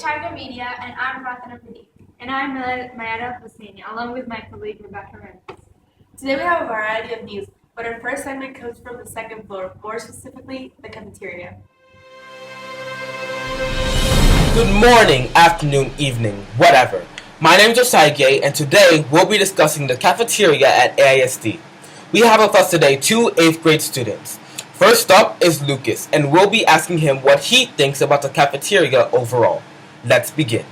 Tiger Media, and I'm Ratana Pradeep. And I'm Mayada Hosseini, along with my colleague Rebecca Ramos. Today we have a variety of news, but our first segment comes from the second floor, more specifically the cafeteria. Good morning, afternoon, evening, whatever. My name is Osage, and today we'll be discussing the cafeteria at AISD. We have with us today two 8th grade students. First up is Lucas, and we'll be asking him what he thinks about the cafeteria overall. Let's begin.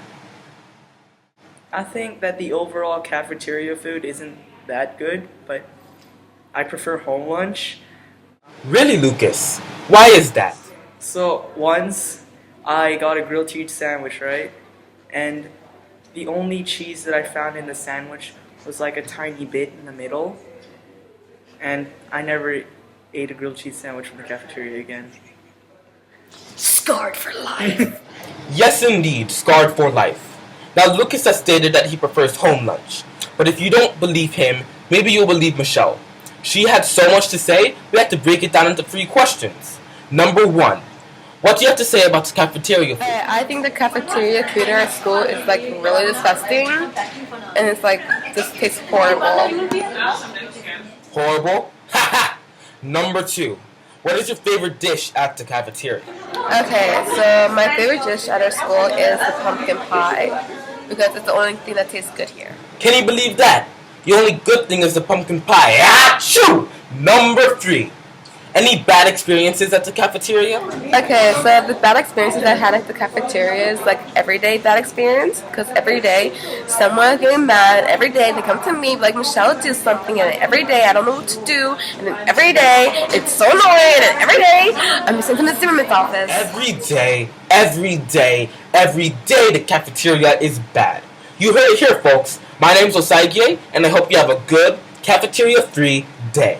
I think that the overall cafeteria food isn't that good, but I prefer home lunch. Really, Lucas? Why is that? So once I got a grilled cheese sandwich, right? And the only cheese that I found in the sandwich was like a tiny bit in the middle. And I never ate a grilled cheese sandwich from the cafeteria again. Scarred for life. Yes, indeed, scarred for life. Now, Lucas has stated that he prefers home lunch. But if you don't believe him, maybe you'll believe Michelle. She had so much to say, we had to break it down into 3 questions. Number 1. What do you have to say about the cafeteria food? I think the cafeteria food at our school is like really disgusting, and it's like just tastes horrible. Horrible? Haha! Number 2. What is your favorite dish at the cafeteria? Okay, so my favorite dish at our school is the pumpkin pie because it's the only thing that tastes good here. Can you believe that? The only good thing is the pumpkin pie. Achoo! Number 3. Any bad experiences at the cafeteria? Okay, so the bad experiences I had at the cafeteria is like everyday bad experience because every day someone is getting mad, and every day they come to me like, Michelle, do something, and every day I don't know what to do, and then every day it's so annoying, and every day I'm sent to the Zimmerman's office. Every day, the cafeteria is bad. You heard it here, folks. My name's Osage, and I hope you have a good cafeteria-free day.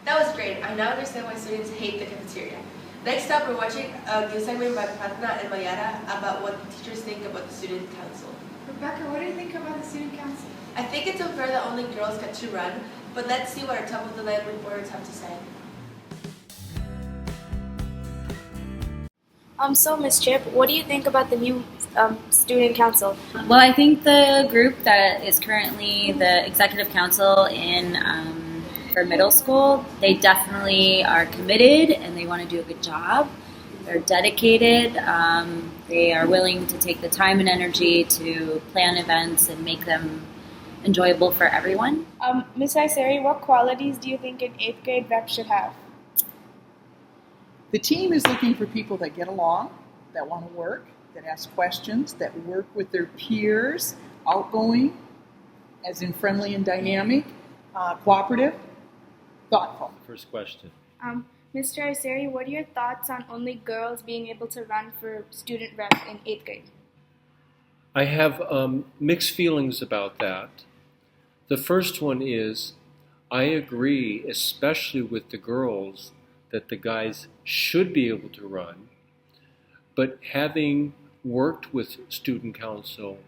That was great. I now understand why students hate the cafeteria. Next up, we're watching a news segment by Pratna and Mayara about what the teachers think about the student council. Rebecca, what do you think about the student council? I think it's unfair that only girls get to run, but let's see what our top of the line reporters have to say. So Ms. Chip, what do you think about the new student council? Well, I think the group that is currently the executive council for middle school, they definitely are committed and they want to do a good job. They're dedicated. They are willing to take the time and energy to plan events and make them enjoyable for everyone. Ms. Iseri, what qualities do you think an 8th grade rep should have? The team is looking for people that get along, that want to work, that ask questions, that work with their peers, outgoing, as in friendly and dynamic, cooperative, thoughtful. First question. Mr. Iseri, what are your thoughts on only girls being able to run for student rep in 8th grade? I have mixed feelings about that. The first one is, I agree, especially with the girls, that the guys should be able to run, but having worked with student council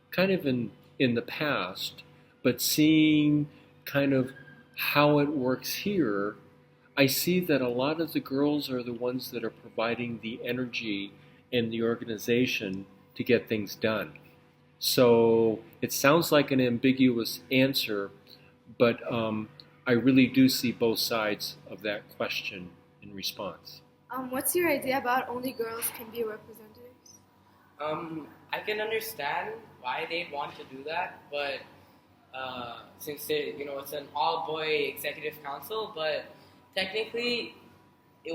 kind of in the past, but seeing kind of how it works here, I see that a lot of the girls are the ones that are providing the energy and the organization to get things done. So it sounds like an ambiguous answer, but I really do see both sides of that question in response. What's your idea about only girls can be representatives? I can understand why they'd want to do that, but since it's an all-boy executive council, but technically we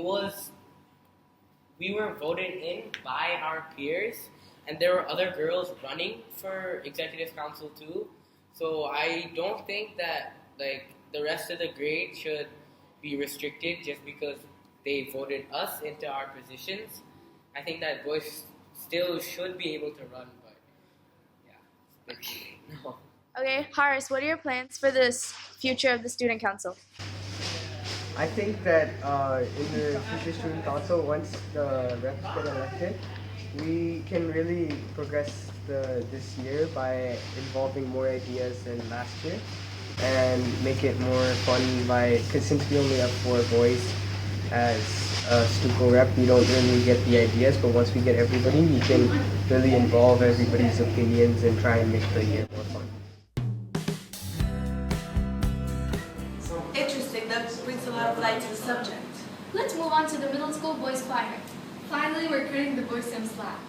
were voted in by our peers, and there were other girls running for executive council too. So I don't think that the rest of the grade should be restricted just because they voted us into our positions. I think that boys still should be able to run, but yeah. No. Okay, Haris, what are your plans for this future of the student council? I think that in the future student council, once the reps get elected, we can really progress this year by involving more ideas than last year and make it more fun because since we only have 4 boys as us to co-rep, we don't really get the ideas, but once we get everybody, we can really involve everybody's opinions and try and make the year more fun. Interesting, that brings a lot of light to the subject. Let's move on to the middle school boys choir. Finally, we're cutting the boys some slack.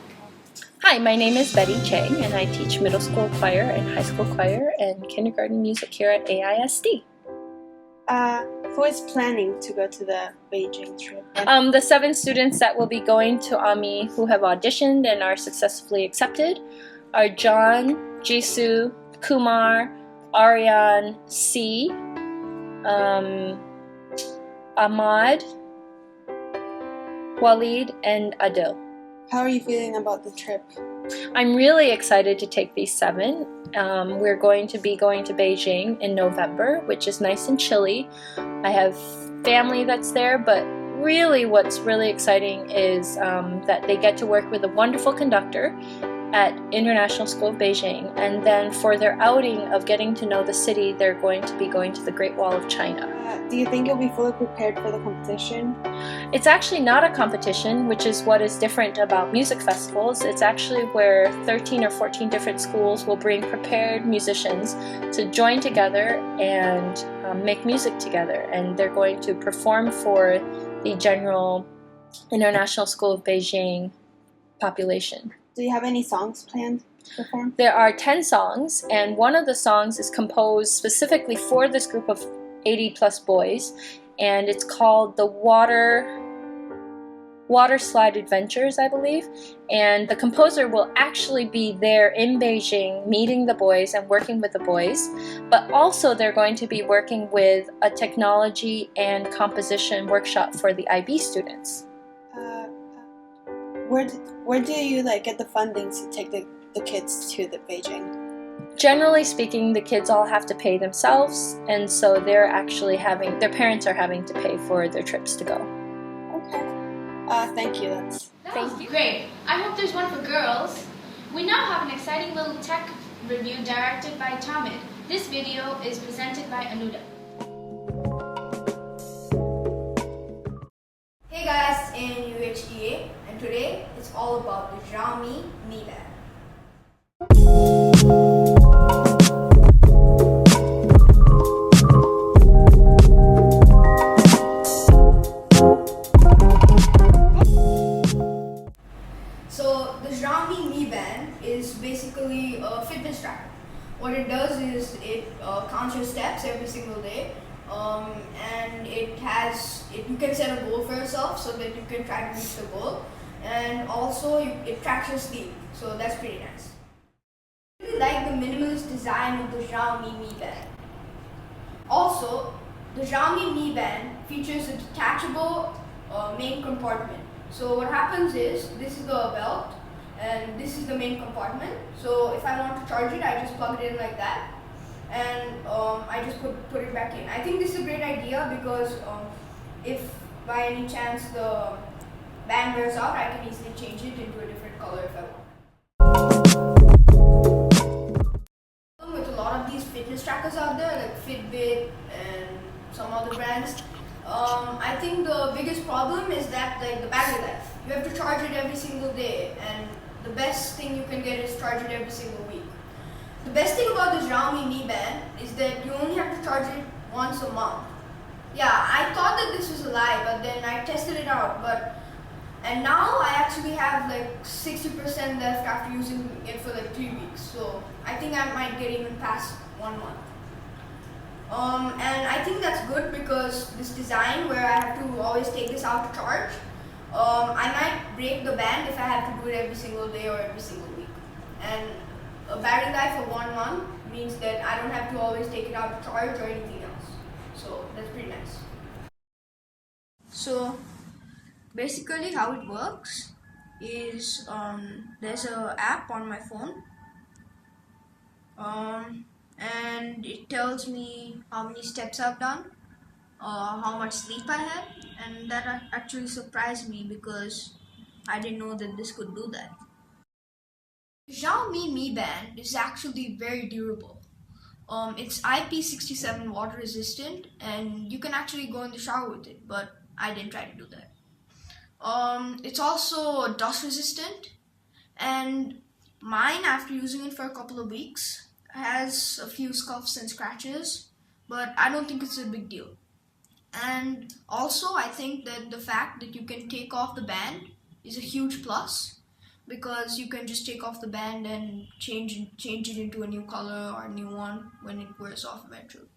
Hi, my name is Betty Chang, and I teach middle school choir and high school choir and kindergarten music here at AISD. Who is planning to go to the Beijing trip? The 7 students that will be going to AMI who have auditioned and are successfully accepted are John, Jisoo, Kumar, Aryan, C, Ahmad, Walid, and Adil. How are you feeling about the trip? I'm really excited to take these 7. We're going to be going to Beijing in November, which is nice and chilly. I have family that's there, but really what's really exciting is that they get to work with a wonderful conductor at International School of Beijing, and then for their outing of getting to know the city, they're going to be going to the Great Wall of China. Do you think you'll be fully prepared for the competition? It's actually not a competition, which is what is different about music festivals. It's actually where 13 or 14 different schools will bring prepared musicians to join together and make music together, and they're going to perform for the general International School of Beijing population. Do you have any songs planned to perform? There are 10 songs, and one of the songs is composed specifically for this group of 80 plus boys, and it's called the Water Slide Adventures, I believe, and the composer will actually be there in Beijing meeting the boys and working with the boys, but also they're going to be working with a technology and composition workshop for the IB students. Where do you get the funding to take the kids to the Beijing? Generally speaking, the kids all have to pay themselves, and so they're actually their parents are having to pay for their trips to go. Okay. Thank you. Thank you. Great. I hope there's one for girls. We now have an exciting little tech review directed by Tamid. This video is presented by Anuda. Hey guys, in UHDA, and today it's all about the Xiaomi Mi Band. So the Xiaomi Mi Band is basically a fitness tracker. What it does is it counts your steps every single day. And you can set a goal for yourself so that you can try to reach the goal, and also it tracks your sleep, so that's pretty nice. I really like the minimalist design of the Xiaomi Mi Band. Also, the Xiaomi Mi Band features a detachable main compartment. So what happens is, this is the belt and this is the main compartment. So if I want to charge it, I just plug it in like that, and I just put it back in. I think this is a great idea because if by any chance the band wears out, I can easily change it into a different color if I want. With a lot of these fitness trackers out there like Fitbit and some other brands, I think the biggest problem is that the battery life. You have to charge it every single day, and the best thing you can get is charge it every single week. The best thing about the Xiaomi Mi Band is that you only have to charge it once a month. Yeah, I thought that this was a lie, but then I tested it out. And now I actually have 60% left after using it for 3 weeks. So I think I might get even past 1 month. And I think that's good because this design where I have to always take this out to charge, I might break the band if I have to do it every single day or every single week. And a battery life of 1 month means that I don't have to always take it out to charge or anything else. So that's pretty nice. So basically how it works is there's an app on my phone, and it tells me how many steps I've done, how much sleep I had, and that actually surprised me because I didn't know that this could do that. Xiaomi Mi Band is actually very durable. It's IP67 water resistant, and you can actually go in the shower with it, but I didn't try to do that. It's also dust resistant, and mine, after using it for a couple of weeks, has a few scuffs and scratches, but I don't think it's a big deal. And also, I think that the fact that you can take off the band is a huge plus, because you can just take off the band and change it into a new color or a new one when it wears off eventually.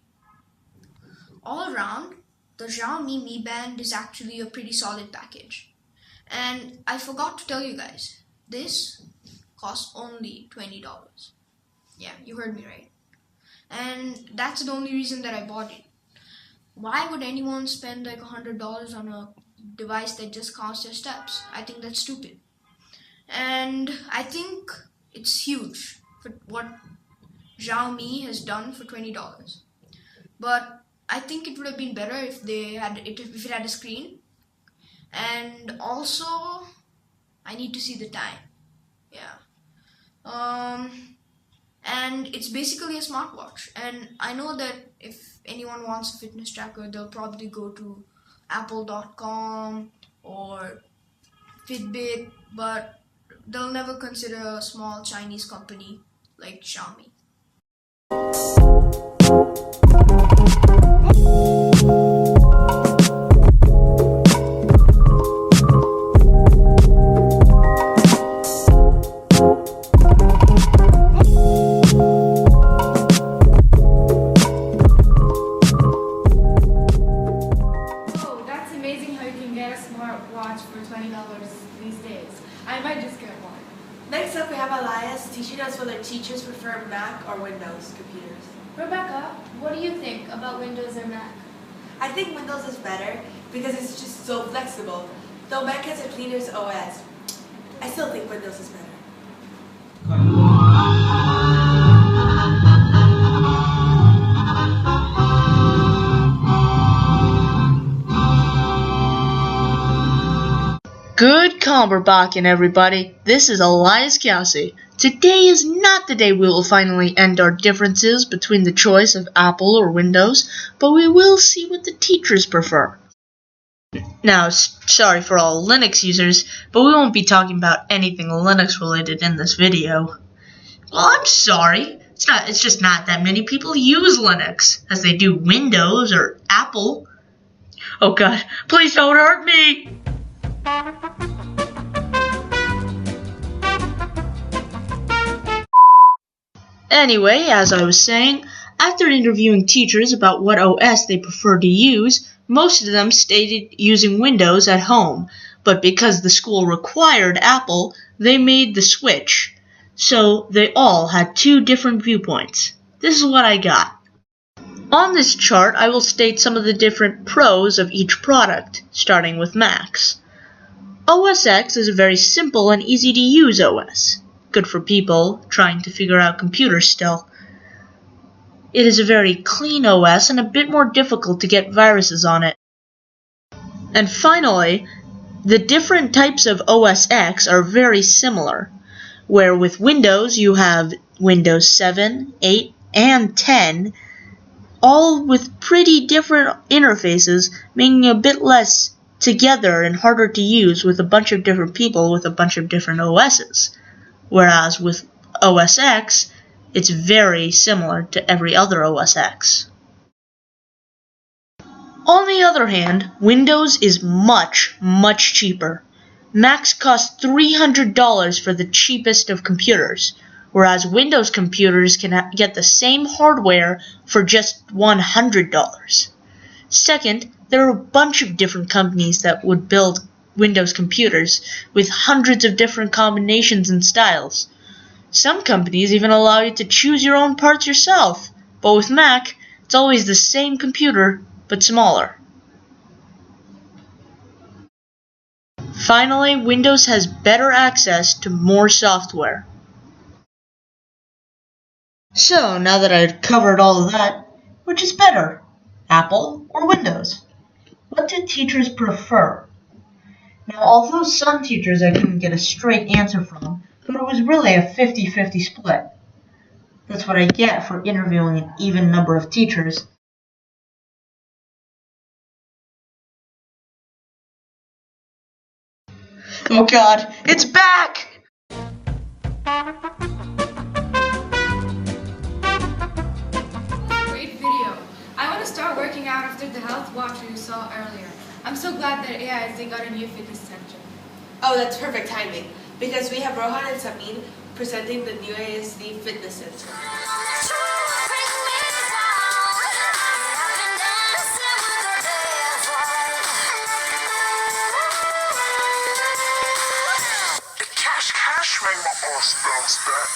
All around, the Xiaomi Mi Band is actually a pretty solid package. And I forgot to tell you guys, this costs only $20. Yeah, you heard me right. And that's the only reason that I bought it. Why would anyone spend like $100 on a device that just counts their steps? I think that's stupid. And I think it's huge for what Xiaomi has done for $20. But I think it would have been better if it had a screen. And also, I need to see the time. Yeah. And it's basically a smartwatch. And I know that if anyone wants a fitness tracker, they'll probably go to apple.com or Fitbit, but they'll never consider a small Chinese company like Xiaomi. I might just get one. Next up, we have Elias teaching us whether teachers prefer Mac or Windows computers. Rebecca, what do you think about Windows or Mac? I think Windows is better because it's just so flexible. Though Mac has a cleaner OS, I still think Windows is better. Good Comberbakken, everybody. This is Elias Kelsey. Today is not the day we will finally end our differences between the choice of Apple or Windows, but we will see what the teachers prefer. Now, sorry for all Linux users, but we won't be talking about anything Linux related in this video. Well, I'm sorry. It's just not that many people use Linux, as they do Windows or Apple. Oh God, please don't hurt me! Anyway, as I was saying, after interviewing teachers about what OS they prefer to use, most of them stated using Windows at home, but because the school required Apple, they made the switch. So they all had two different viewpoints. This is what I got. On this chart, I will state some of the different pros of each product, starting with Macs. OS X is a very simple and easy to use OS. Good for people trying to figure out computers still. It is a very clean OS and a bit more difficult to get viruses on it. And finally, the different types of OS X are very similar, where with Windows you have Windows 7, 8, and 10, all with pretty different interfaces, making it a bit less together and harder to use with a bunch of different people with a bunch of different OSs. Whereas with OS X, it's very similar to every other OS X. On the other hand, Windows is much, much cheaper. Macs cost $300 for the cheapest of computers, whereas Windows computers can get the same hardware for just $100. Second, there are a bunch of different companies that would build Windows computers with hundreds of different combinations and styles. Some companies even allow you to choose your own parts yourself, but with Mac, it's always the same computer, but smaller. Finally, Windows has better access to more software. So, now that I've covered all of that, which is better, Apple or Windows? What do teachers prefer? Now, although some teachers I couldn't get a straight answer from, but it was really a 50-50 split. That's what I get for interviewing an even number of teachers. Oh God, it's back! Great video. I want to start working out after the health walk you saw earlier. I'm so glad that AISD got a new fitness center. Oh, that's perfect timing, because we have Rohan and Samin presenting the new AISD Fitness Center. Cash make my boss bounce back.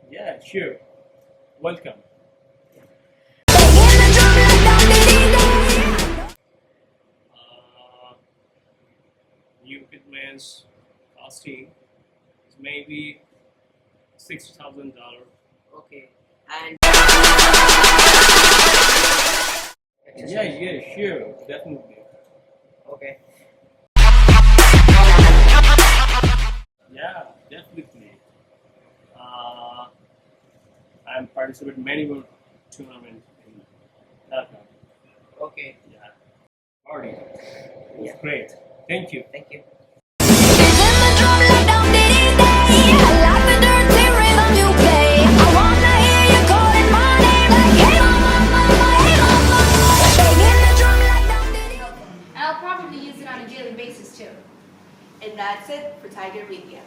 Yeah, sure. Welcome. New equipment's costing is maybe $6,000. Okay. And Yeah, sure, definitely. okay. Yeah, definitely. I'm participating in many more tournaments in Dhaka. Okay. Yeah. Party. It was great. Thank you. Thank you. I'll probably use it on a daily basis too. And that's it for Tiger Media.